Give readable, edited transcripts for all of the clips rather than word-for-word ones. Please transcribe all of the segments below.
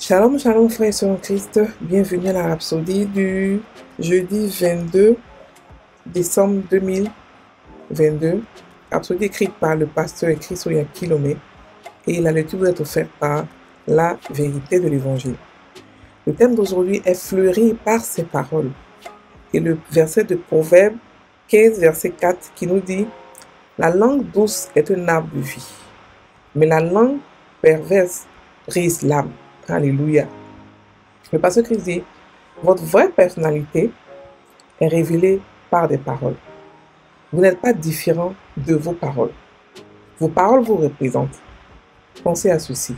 Shalom, shalom frères et sœurs en Christ, bienvenue à la Rhapsodie du jeudi 22 décembre 2022. Rhapsodie écrite par le pasteur Christoya Kilomé et la lecture vous est offerte par la vérité de l'évangile. Le thème d'aujourd'hui est fleuri par ses paroles et le verset de Proverbe 15 verset 4 qui nous dit: la langue douce est un arbre de vie, mais la langue perverse brise l'âme. Alléluia. Le pasteur Christ dit: votre vraie personnalité est révélée par des paroles. Vous n'êtes pas différent de vos paroles. Vos paroles vous représentent. Pensez à ceci.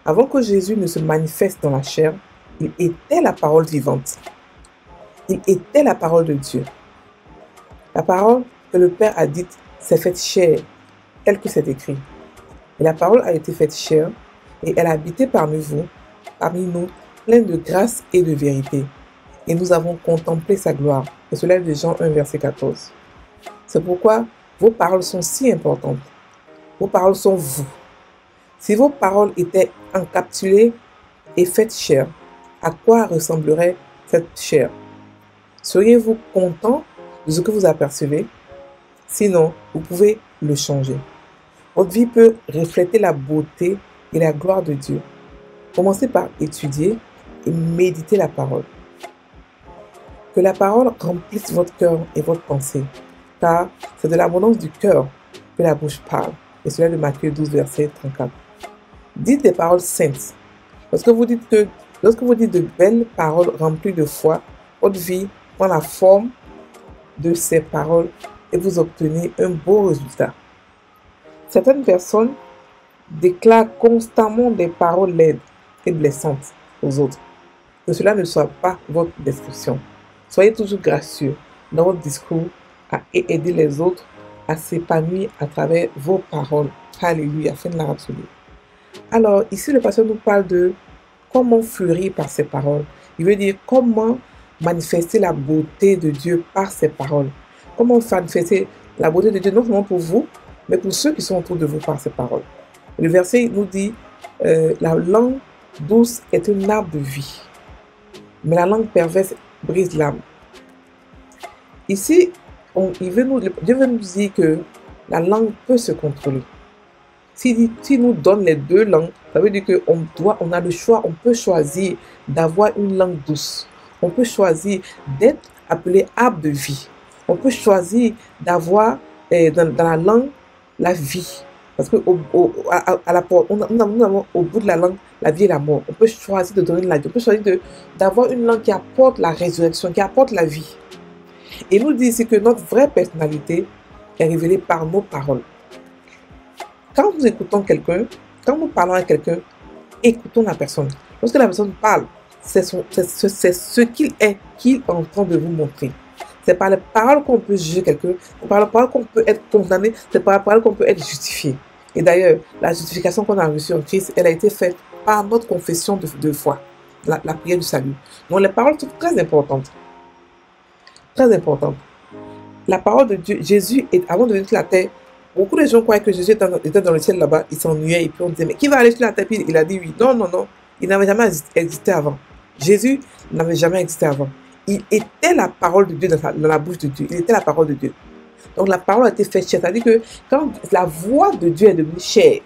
Avant que Jésus ne se manifeste dans la chair, il était la parole vivante. Il était la parole de Dieu. La parole que le Père a dite s'est faite chair, tel que c'est écrit. Et la parole a été faite chair et elle a habité parmi vous, parmi nous, pleine de grâce et de vérité. Et nous avons contemplé sa gloire. Et cela est de Jean 1, verset 14. C'est pourquoi vos paroles sont si importantes. Vos paroles sont vous. Si vos paroles étaient encapsulées et faites chair, à quoi ressemblerait cette chair? Seriez-vous content de ce que vous apercevez? Sinon, vous pouvez le changer. Votre vie peut refléter la beauté et la gloire de Dieu. Commencez par étudier et méditer la parole. Que la parole remplisse votre cœur et votre pensée, car c'est de l'abondance du cœur que la bouche parle. Et cela est de Matthieu 12, verset 34. Dites des paroles saintes. Lorsque vous dites de belles paroles remplies de foi, votre vie prend la forme de ces paroles et vous obtenez un beau résultat. Certaines personnes déclarent constamment des paroles laides et blessantes aux autres. Que cela ne soit pas votre description. Soyez toujours gracieux dans votre discours et aidez les autres à s'épanouir à travers vos paroles. Alléluia, fin de la Rhapsodie. Alors, ici, le pasteur nous parle de comment fleurir par ses paroles. Il veut dire comment manifester la beauté de Dieu par ses paroles. Comment manifester la beauté de Dieu, non seulement pour vous, mais pour ceux qui sont autour de vous par ses paroles. Le verset nous dit, la langue douce est un arbre de vie, mais la langue perverse brise l'âme. Ici, Dieu veut nous dire que la langue peut se contrôler. S'il nous donne les deux langues, ça veut dire qu'on a le choix, on peut choisir d'avoir une langue douce. On peut choisir d'être appelé arbre de vie. On peut choisir d'avoir dans la langue la vie. Parce qu'au bout de la langue, la vie et la mort. On peut choisir de donner la vie. On peut choisir d'avoir une langue qui apporte la résurrection, qui apporte la vie. Et nous dit ici que notre vraie personnalité est révélée par nos paroles. Quand nous écoutons quelqu'un, quand nous parlons à quelqu'un, écoutons la personne. Lorsque la personne parle, c'est ce qu'il est en train de vous montrer. C'est par les paroles qu'on peut juger quelqu'un, c'est par les paroles qu'on peut être condamné, c'est par les paroles qu'on peut être justifié. Et d'ailleurs, la justification qu'on a reçue en Christ, elle a été faite par notre confession de foi, la prière du salut. Donc les paroles sont très importantes. Très importantes. La parole de Dieu, Jésus, avant de venir sur la terre, beaucoup de gens croyaient que Jésus était dans le ciel là-bas, il s'ennuyait et puis on disait, mais qui va aller sur la terre? Puis il a dit oui. Non, non, non, il n'avait jamais existé avant. Jésus n'avait jamais existé avant. Il était la parole de Dieu dans la bouche de Dieu. Il était la parole de Dieu. Donc la parole a été faite chair. C'est-à-dire que quand la voix de Dieu est devenue chair.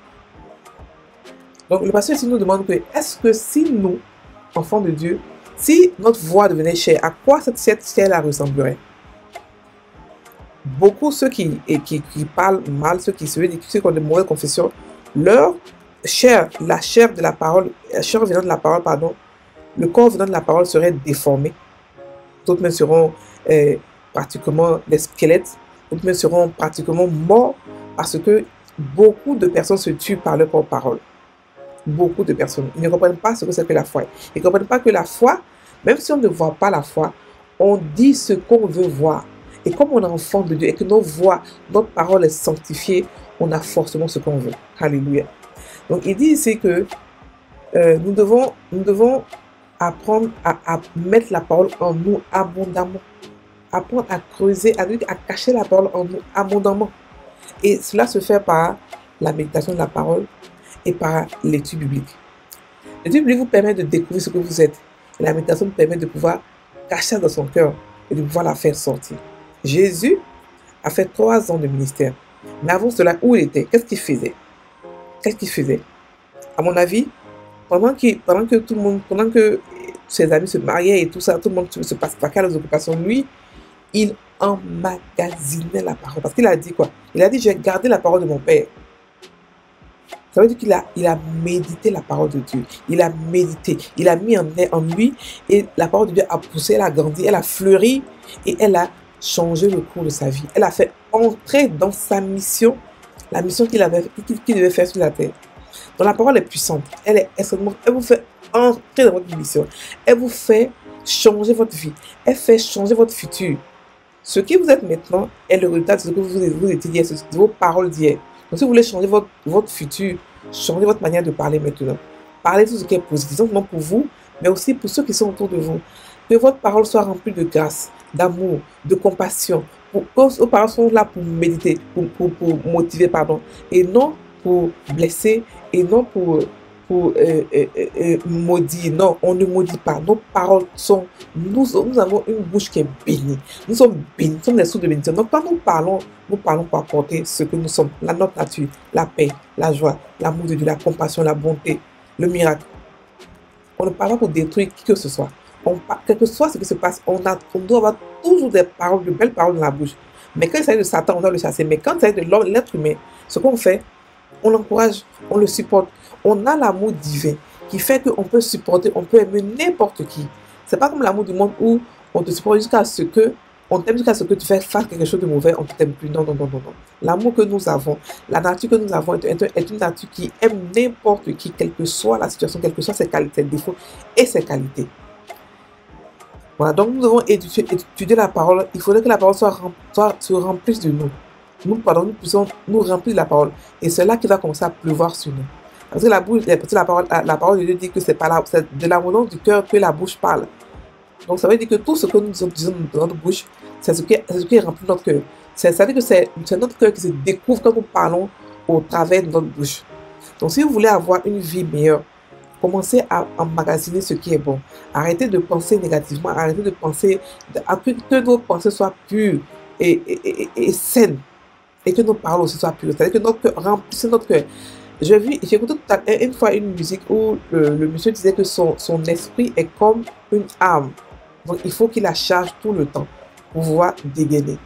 Donc le pasteur ici nous demande que est-ce que si nous, enfants de Dieu, si notre voix devenait chair, à quoi cette chair-là ressemblerait? Beaucoup ceux qui parlent mal, ceux qui ont de mauvaises confessions, leur chair, la chair venant de la parole, pardon, le corps venant de la parole serait déformé. D'autres même seront pratiquement des squelettes. D'autres même seront pratiquement morts parce que beaucoup de personnes se tuent par leur propre parole. Beaucoup de personnes. Ils ne comprennent pas ce que c'est que la foi. Ils ne comprennent pas que la foi, même si on ne voit pas la foi, on dit ce qu'on veut voir. Et comme on est enfant de Dieu et que nos voix, notre parole est sanctifiée, on a forcément ce qu'on veut. Alléluia. Donc il dit ici que nous devons apprendre à mettre la parole en nous abondamment. Apprendre à creuser, à cacher la parole en nous abondamment. Et cela se fait par la méditation de la parole et par l'étude biblique. L'étude biblique vous permet de découvrir ce que vous êtes. Et la méditation vous permet de pouvoir cacher dans son cœur et de pouvoir la faire sortir. Jésus a fait 3 ans de ministère. Mais avant cela, où il était? Qu'est-ce qu'il faisait? Qu'est-ce qu'il faisait? À mon avis, pendant que tout le monde, pendant que ses amis se mariaient et tout ça, tout le monde se passe pas qu'à les occupations, lui, il emmagasinait la parole. Parce qu'il a dit quoi? Il a dit, j'ai gardé la parole de mon père. Ça veut dire qu'il a médité la parole de Dieu. Il a médité. Il a mis en lui. Et la parole de Dieu a poussé, elle a grandi, elle a fleuri. Et elle a changé le cours de sa vie. Elle a fait entrer dans sa mission, la mission qu'il devait faire sur la terre. Donc la parole est puissante. Elle est extrêmement. Elle vous fait entrer dans votre mission. Elle vous fait changer votre vie. Elle fait changer votre futur. Ce qui vous êtes maintenant est le résultat de ce que vous étiez hier, de vos paroles d'hier. Donc si vous voulez changer votre futur, changez votre manière de parler maintenant. Parlez de tout ce qui est positif, non pour vous, mais aussi pour ceux qui sont autour de vous. Que votre parole soit remplie de grâce, d'amour, de compassion. Vos paroles sont là pour méditer, pour motiver, pardon, et non pour blesser, et non pour maudire. Non, on ne maudit pas. Nos paroles sont... Nous avons une bouche qui est bénie. Nous sommes bénis, nous sommes des sources de bénédiction. Donc quand nous parlons pour apporter ce que nous sommes, notre nature, la paix, la joie, l'amour de Dieu, la compassion, la bonté, le miracle. On ne parle pas pour détruire qui que ce soit. Quel que soit ce qui se passe, on doit avoir toujours des paroles, de belles paroles dans la bouche. Mais quand il s'agit de Satan, on doit le chasser. Mais quand il s'agit de l'être humain, ce qu'on fait, on l'encourage, on le supporte. On a l'amour divin qui fait qu'on peut supporter, on peut aimer n'importe qui. C'est pas comme l'amour du monde où on te supporte jusqu'à ce que, on t'aime jusqu'à ce que tu fasses quelque chose de mauvais, on ne t'aime plus. Non, non, non, non, non. L'amour que nous avons, la nature que nous avons est une nature qui aime n'importe qui, quelle que soit la situation, quelles que soient ses qualités, ses défauts et ses qualités. Voilà, donc nous devons étudier la parole. Il faudrait que la parole se remplisse de nous. Nous puissions nous remplir de la parole. Et c'est là qu'il va commencer à pleuvoir sur nous. Parce que la parole de Dieu dit que c'est de l'abondance du cœur que la bouche parle. Donc ça veut dire que tout ce que nous disons dans notre bouche, c'est ce qui est rempli notre cœur. Ça veut dire que c'est notre cœur qui se découvre quand nous parlons au travers de notre bouche. Donc si vous voulez avoir une vie meilleure, commencez à emmagasiner ce qui est bon. Arrêtez de penser négativement, arrêtez de penser que nos pensées soient pures et saines. Et que nos paroles aussi soient pures. C'est-à-dire que notre cœur, remplissez notre cœur. J'ai écouté une fois une musique où le monsieur disait que son esprit est comme une arme. Donc il faut qu'il la charge tout le temps pour pouvoir dégainer.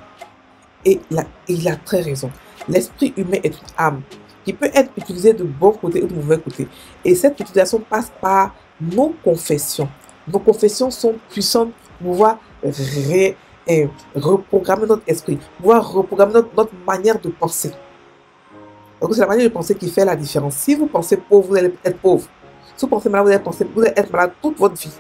Et il a très raison. L'esprit humain est une arme qui peut être utilisée de bon côté ou de mauvais côté. Et cette utilisation passe par nos confessions. Nos confessions sont puissantes pour pouvoir reprogrammer notre esprit, pouvoir reprogrammer notre manière de penser. Donc c'est la manière de penser qui fait la différence. Si vous pensez pauvre, vous allez être pauvre. Si vous pensez malade, vous allez être malade toute votre vie.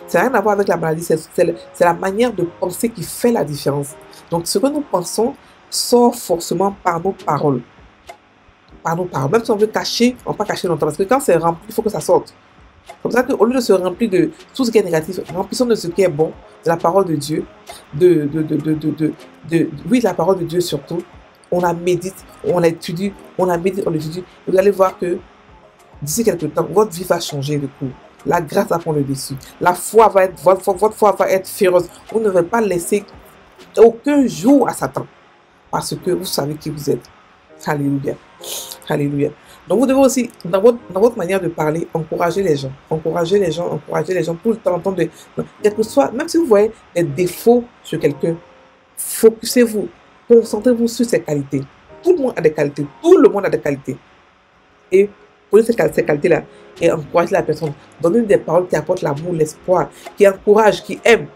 Ça n'a rien à voir avec la maladie, c'est la manière de penser qui fait la différence. Donc ce que nous pensons sort forcément par nos paroles. Par nos paroles. Même si on veut cacher, on ne va pas cacher longtemps. Parce que quand c'est rempli, il faut que ça sorte. Comme ça qu'au lieu de se remplir de tout ce qui est négatif, remplissons de ce qui est bon, de la parole de Dieu, oui, de la parole de Dieu surtout. On la médite, on l'étudie, on la médite, on l'étudie. Vous allez voir que d'ici quelques temps, votre vie va changer de coup. La grâce va prendre le dessus. Votre foi va être féroce. Vous ne devez pas laisser aucun jour à Satan. Parce que vous savez qui vous êtes. Alléluia. Alléluia. Donc vous devez aussi, dans votre manière de parler, encourager les gens. Encourager les gens tout le temps. Quel que soit, même si vous voyez des défauts sur quelqu'un, focussez-vous. Concentrez-vous sur ses qualités. Tout le monde a des qualités. Tout le monde a des qualités. Et prenez ces qualités-là et encouragez la personne. Donnez des paroles qui apportent l'amour, l'espoir, qui encouragent, qui aiment.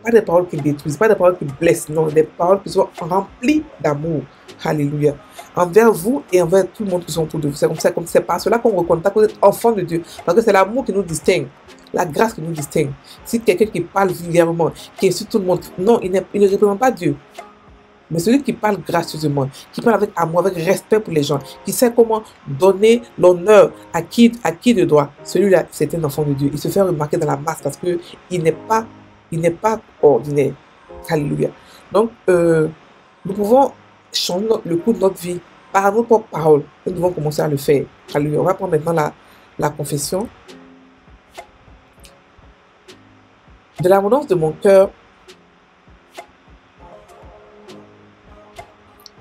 Pas des paroles qui détruisent, pas des paroles qui blessent. Non, des paroles qui sont remplies d'amour. Alléluia. Envers vous et envers tout le monde qui sont autour de vous. C'est par cela qu'on reconnaît que vous êtes enfant de Dieu. Parce que c'est l'amour qui nous distingue. La grâce qui nous distingue. Si quelqu'un qui parle vulgairement, qui insulte tout le monde, non, il ne représente pas Dieu. Mais celui qui parle gracieusement, qui parle avec amour, avec respect pour les gens, qui sait comment donner l'honneur à qui de droit, celui-là, c'est un enfant de Dieu. Il se fait remarquer dans la masse parce qu'il n'est pas ordinaire. Alléluia. Donc, nous pouvons changer le cours de notre vie par nos propres paroles. Nous devons commencer à le faire. Alléluia. On va prendre maintenant la confession. De l'abondance de mon cœur,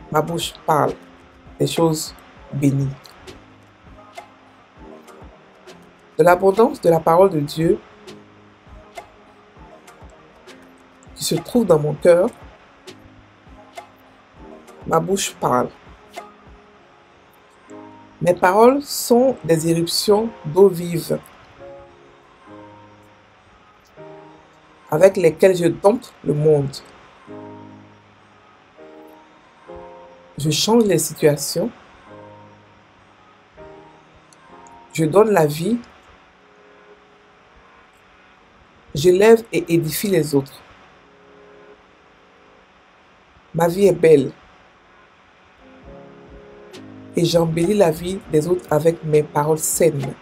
ma bouche parle des choses bénies. De l'abondance de la parole de Dieu qui se trouve dans mon cœur, ma bouche parle. Mes paroles sont des éruptions d'eau vive avec lesquelles je dompte le monde. Je change les situations. Je donne la vie. J'élève et édifie les autres. Ma vie est belle. Et j'embellis la vie des autres avec mes paroles saines.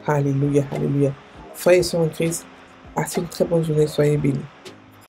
Alléluia, alléluia. Frères et sœurs en Christ, passez une très bonne journée, soyez bénis.